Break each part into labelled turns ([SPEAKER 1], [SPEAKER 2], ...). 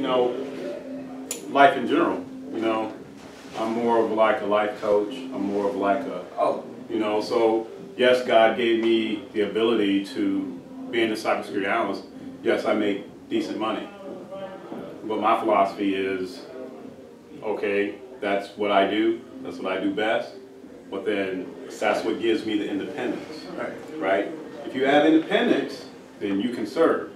[SPEAKER 1] life in general. I'm more of like a life coach. I'm more of like a, so yes, God gave me the ability to be a cybersecurity analyst. Yes, I make decent money. But my philosophy is, okay, that's what I do. That's what I do best. But then that's what gives me the independence. Right? If you have independence, then you can serve.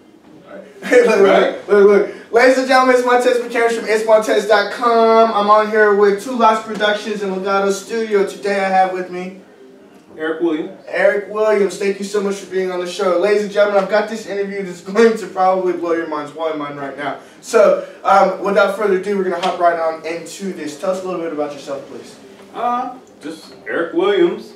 [SPEAKER 2] Look. Ladies and gentlemen, it's Montez from itsmontez.com. I'm on here with Two Lots Productions and Legato Studio. Today I have with me
[SPEAKER 1] Eric Williams.
[SPEAKER 2] Eric Williams, thank you so much for being on the show. Ladies and gentlemen, I've got this interview that's going to probably blow your minds, blowing mine right now. So, without further ado, we're going to hop right on into this. Tell us a little bit about yourself, please.
[SPEAKER 1] Just Eric Williams.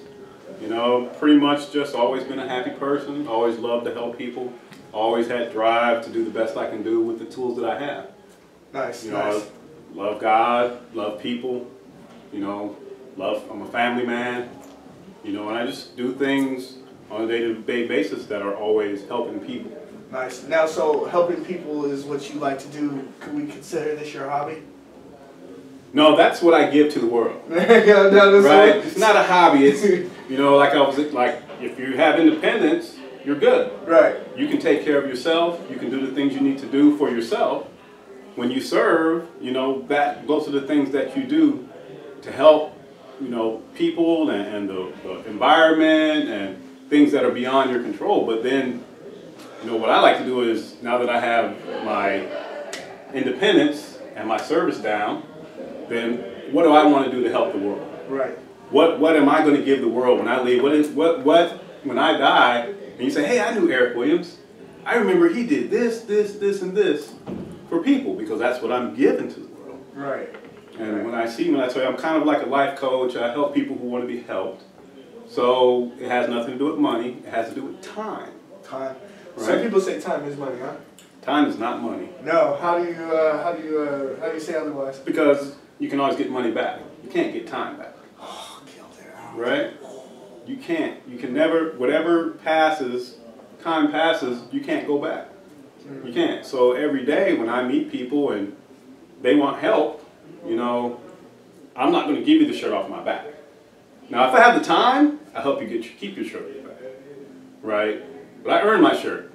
[SPEAKER 1] Pretty much just always been a happy person. Always loved to help people. Always had drive to do the best I can do with the tools that I have.
[SPEAKER 2] Nice,
[SPEAKER 1] nice. Love God, love people. I'm a family man. And I just do things on a day-to-day basis that are always helping people.
[SPEAKER 2] Nice. Now, so helping people is what you like to do. Could we consider this your hobby?
[SPEAKER 1] No, that's what I give to the world.
[SPEAKER 2] Right?
[SPEAKER 1] It's not a hobby. It's, if you have independence, you're good.
[SPEAKER 2] Right.
[SPEAKER 1] You can take care of yourself. You can do the things you need to do for yourself. When you serve, those are the things that you do to help people and the environment and things that are beyond your control. But then, what I like to do is, now that I have my independence and my service down, then what do I want to do to help the world?
[SPEAKER 2] Right.
[SPEAKER 1] What am I going to give the world when I leave? When I die, and you say, hey, I knew Eric Williams. I remember he did this, and this for people, because that's what I'm giving to the world.
[SPEAKER 2] Right.
[SPEAKER 1] And when I tell you, I'm kind of like a life coach. I help people who want to be helped. So it has nothing to do with money. It has to do with time.
[SPEAKER 2] Time.
[SPEAKER 1] Right?
[SPEAKER 2] Some people say time is money, huh?
[SPEAKER 1] Time is not money.
[SPEAKER 2] No. How do you say otherwise?
[SPEAKER 1] Because you can always get money back. You can't get time back.
[SPEAKER 2] Oh, killed it.
[SPEAKER 1] Right? You can't. You can never. Whatever time passes, you can't go back. You can't. So every day when I meet people and they want help, I'm not going to give you the shirt off my back. Now, if I have the time, I help you keep your shirt off your back, right? But I earn my shirt.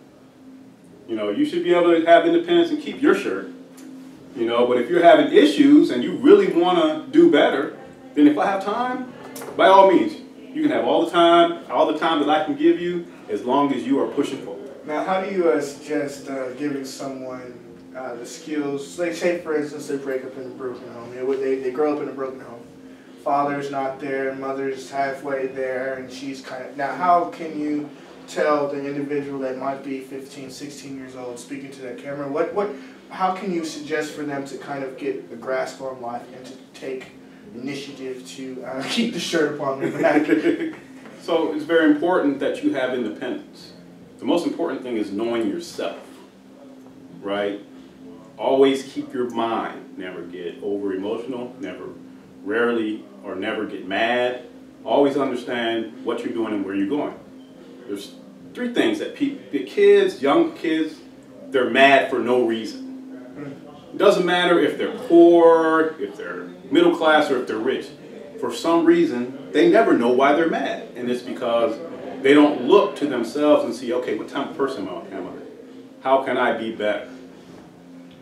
[SPEAKER 1] You should be able to have independence and keep your shirt. But if you're having issues and you really want to do better, then if I have time, by all means, you can have all the time that I can give you, as long as you are pushing forward.
[SPEAKER 2] Now, how do you suggest giving someone the skills? Say, for instance, they break up in a broken home. They grow up in a broken home. Father's not there, mother's halfway there, and she's kind of... Now, how can you tell the individual that might be 15, 16 years old, speaking to that camera, how can you suggest for them to kind of get a grasp on life and to take initiative to keep the shirt upon their back?
[SPEAKER 1] So it's very important that you have independence. The most important thing is knowing yourself, right? Always keep your mind. Never get over emotional, never get mad. Always understand what you're doing and where you're going. There's three things that young kids, they're mad for no reason. It doesn't matter if they're poor, if they're middle class, or if they're rich. For some reason, they never know why they're mad. And it's because they don't look to themselves and see, okay, what type of person am I? How can I be better?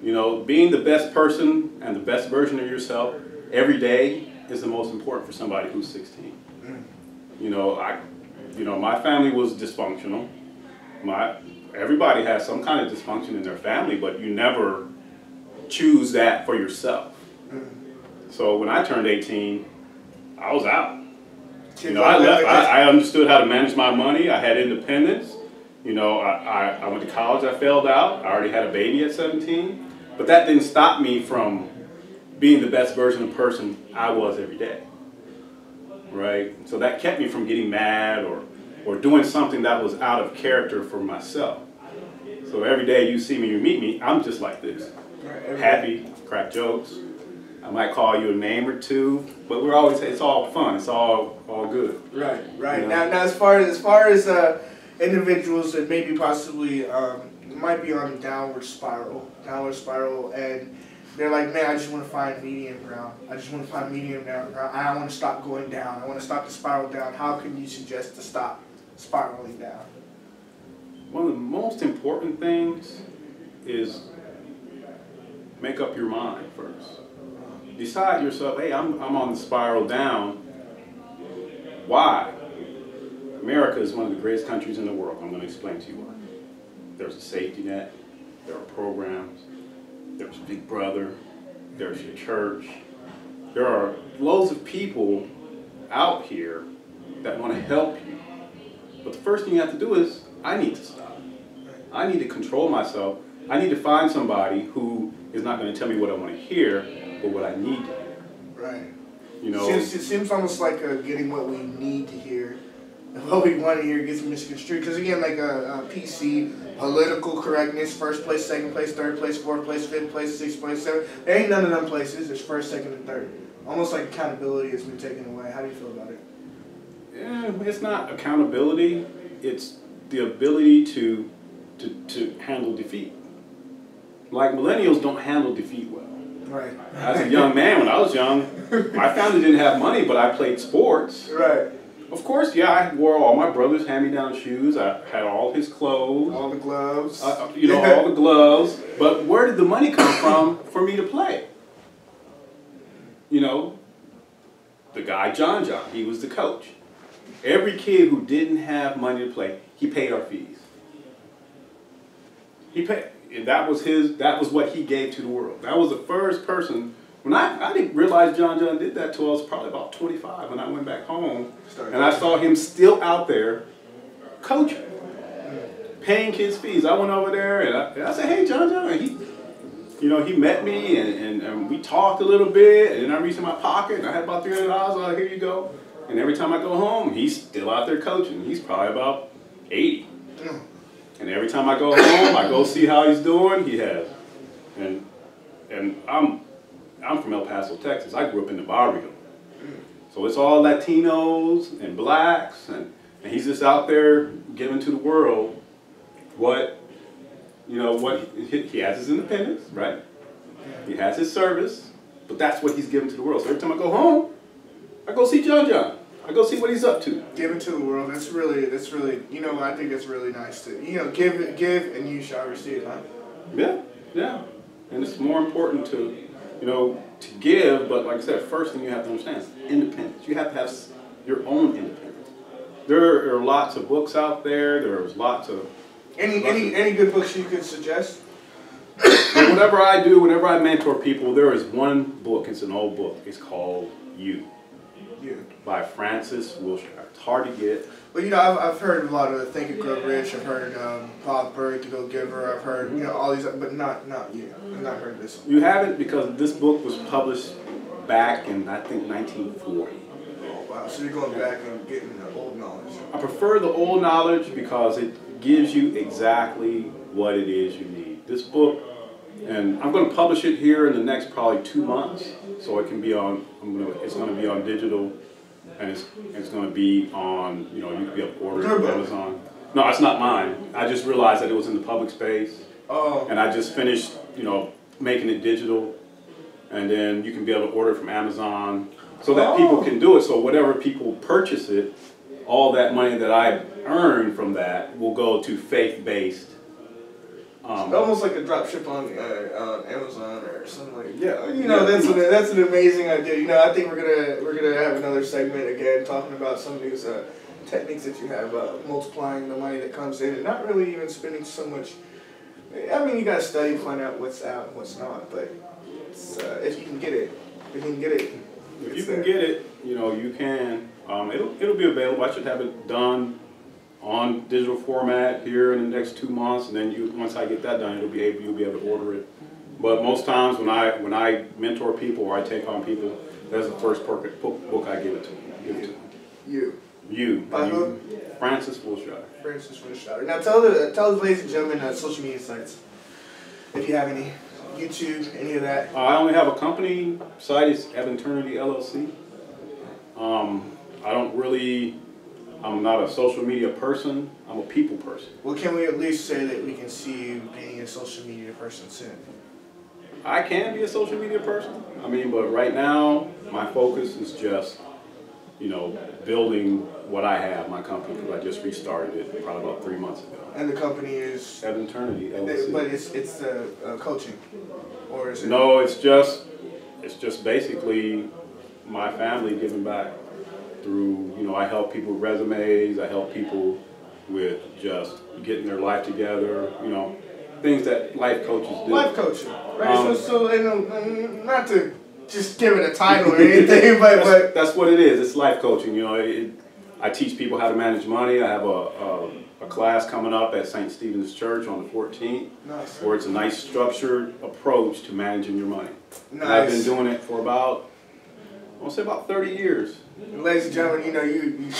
[SPEAKER 1] Being the best person and the best version of yourself every day is the most important for somebody who's 16. My family was dysfunctional. Everybody has some kind of dysfunction in their family, but you never choose that for yourself. So when I turned 18, I was out. I left. I understood how to manage my money. I had independence. I went to college. I failed out. I already had a baby at 17. But that didn't stop me from being the best version of person I was every day. Right? So that kept me from getting mad or doing something that was out of character for myself. So every day you see me, you meet me, I'm just like this. Happy, crack jokes. I might call you a name or two, but it's all fun. It's all good.
[SPEAKER 2] Right. Now as far as individuals that maybe possibly might be on a downward spiral, and they're like, man, I just want to find medium ground. I just want to find medium ground. I want to stop going down. I want to stop the spiral down. How can you suggest to stop spiraling down?
[SPEAKER 1] One of the most important things is make up your mind first. Decide yourself, hey, I'm on the spiral down. Why? America is one of the greatest countries in the world. I'm going to explain to you why. There's a safety net. There are programs. There's Big Brother. There's your church. There are loads of people out here that want to help you. But the first thing you have to do is, I need to stop. I need to control myself. I need to find somebody who is not going to tell me what I want to hear, but what I need to hear.
[SPEAKER 2] Right.
[SPEAKER 1] You know,
[SPEAKER 2] it seems almost like getting what we need to hear, and what we want to hear gets misconstrued. Because again, like a PC, political correctness, first place, second place, third place, fourth place, fifth place, sixth place, seventh. There ain't none of them places. There's first, second, and third. Almost like accountability has been taken away. How do you feel about it?
[SPEAKER 1] Yeah, it's not accountability. It's the ability to handle defeat. Like millennials don't handle defeat well.
[SPEAKER 2] Right.
[SPEAKER 1] As a young man, when I was young, my family didn't have money, but I played sports.
[SPEAKER 2] Right.
[SPEAKER 1] Of course, yeah, I wore all my brother's hand-me-down shoes. I had all his clothes.
[SPEAKER 2] All the gloves.
[SPEAKER 1] All the gloves. But where did the money come from for me to play? You know, the guy, John, he was the coach. Every kid who didn't have money to play, he paid our fees. He paid. That was what he gave to the world. That was the first person. When I didn't realize John did that till I was probably about 25 when I went back home. And I saw him still out there coaching, paying kids' fees. I went over there and I said, hey, John. And he met me and we talked a little bit. And then I reached in my pocket and I had about $300. I was like, here you go. And every time I go home, he's still out there coaching. He's probably about 80. And every time I go home, I go see how he's doing. He has. And I'm from El Paso, Texas. I grew up in the barrio. So it's all Latinos and blacks, and he's just out there giving to the world what he has his independence, right? He has his service, but that's what he's giving to the world. So every time I go home, I go see John. I go see what he's up to. Give it to the world. That's really, I think it's really nice to, give and you shall receive, huh? Yeah. And it's more important to give, but like I said, first thing you have to understand is independence. You have to have your own independence. There are lots of books out there. There's lots of... Any good books you could suggest? Whatever I do, whenever I mentor people, there is one book. It's an old book. It's called You. By Francis Wilshire. It's hard to get. Well, I've heard a lot of Think and Grow Rich. I've heard Bob Burg, The Go Giver. I've heard all these, but not you. I've not heard this one. You haven't, because this book was published back in, I think, 1940. Oh wow! So you're going back and getting the old knowledge. I prefer the old knowledge because it gives you exactly what it is you need. This book, and I'm going to publish it here in the next probably 2 months, so it can be on. It's going to be on digital, and it's going to be on. You can be able to order it on Amazon. No, it's not mine. I just realized that it was in the public space, and I just finished, making it digital, and then you can be able to order it from Amazon, so that people can do it. So whatever people purchase it, all that money that I earn from that will go to faith-based. Almost like a drop ship on Amazon or something like that. Yeah. That's an amazing idea. I think we're gonna have another segment again talking about some of these techniques that you have multiplying the money that comes in and not really even spending so much. I mean, you gotta study, find out what's out and what's not. But it's, if you can get it, you can get it. You can. It'll be available. I should have it done on digital format here in the next 2 months, and then once I get that done, you'll be able to order it. But most times when I mentor people or I take on people, that's the first book I give it to them. You. By who? Francis Wilshire. Francis Wilshire. Now tell the ladies and gentlemen social media sites, if you have any. YouTube, any of that? I only have a company site. It's Eternity LLC. I don't really I'm not a social media person. I'm a people person.
[SPEAKER 2] Well, can we at least say that we can see you being a social media person soon?
[SPEAKER 1] I can be a social media person. I mean, but right now, my focus is just, you know, building what I have, my company, because I just restarted it probably about 3 months ago.
[SPEAKER 2] And the company is?
[SPEAKER 1] At Eternity, LLC.
[SPEAKER 2] But it's coaching, or is it?
[SPEAKER 1] No, it's just basically my family giving back through, you know, I help people with resumes, I help people with just getting their life together, you know, things that life coaches do.
[SPEAKER 2] Life coaching, right? So you know, not to just give it a title or anything, but
[SPEAKER 1] that's what it is. It's life coaching. You know, I teach people how to manage money. I have a class coming up at St. Stephen's Church on the 14th,
[SPEAKER 2] nice.
[SPEAKER 1] Where it's a nice structured approach to managing your money.
[SPEAKER 2] Nice.
[SPEAKER 1] And I've been doing it for about, I want to say about 30 years.
[SPEAKER 2] Ladies and gentlemen, you know, you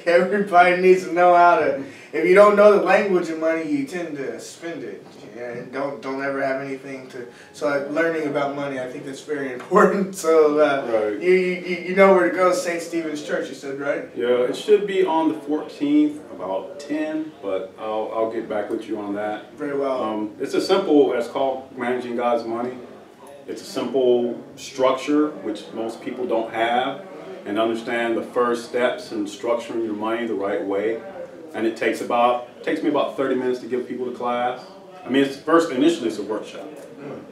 [SPEAKER 2] everybody needs to know how to. If you don't know the language of money, you tend to spend it, and don't ever have anything to. So learning about money, I think that's very important. So
[SPEAKER 1] right.
[SPEAKER 2] you know where to go. St. Stephen's Church, you said, right?
[SPEAKER 1] Yeah, it should be on the 14th, about 10, but I'll get back with you on that.
[SPEAKER 2] Very well.
[SPEAKER 1] It's it's called Managing God's Money. It's a simple structure which most people don't have, and understand the first steps in structuring your money the right way. And it takes me about 30 minutes to give people the class. I mean, initially it's a workshop,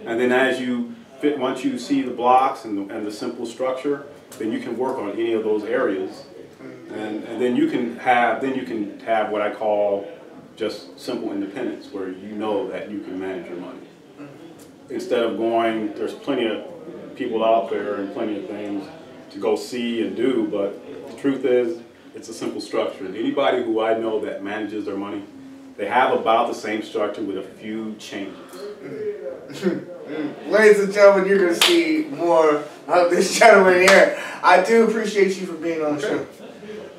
[SPEAKER 1] and then once you see the blocks and the simple structure, then you can work on any of those areas, and then you can have what I call just simple independence, where you know that you can manage your money. Instead of there's plenty of people out there and plenty of things to go see and do, but the truth is, it's a simple structure. And anybody who I know that manages their money, they have about the same structure with a few changes.
[SPEAKER 2] Ladies and gentlemen, you're going to see more of this gentleman here. I do appreciate you for being on the show.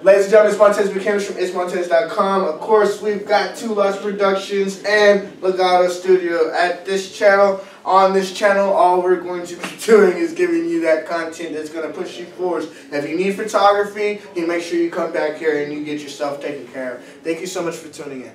[SPEAKER 2] Ladies and gentlemen, it's Montez McCamish from itsmontez.com. Of course, we've got Two Lots Productions and Legato Studio at this channel. On this channel, all we're going to be doing is giving you that content that's going to push you forward. If you need photography, you make sure you come back here and you get yourself taken care of. Thank you so much for tuning in.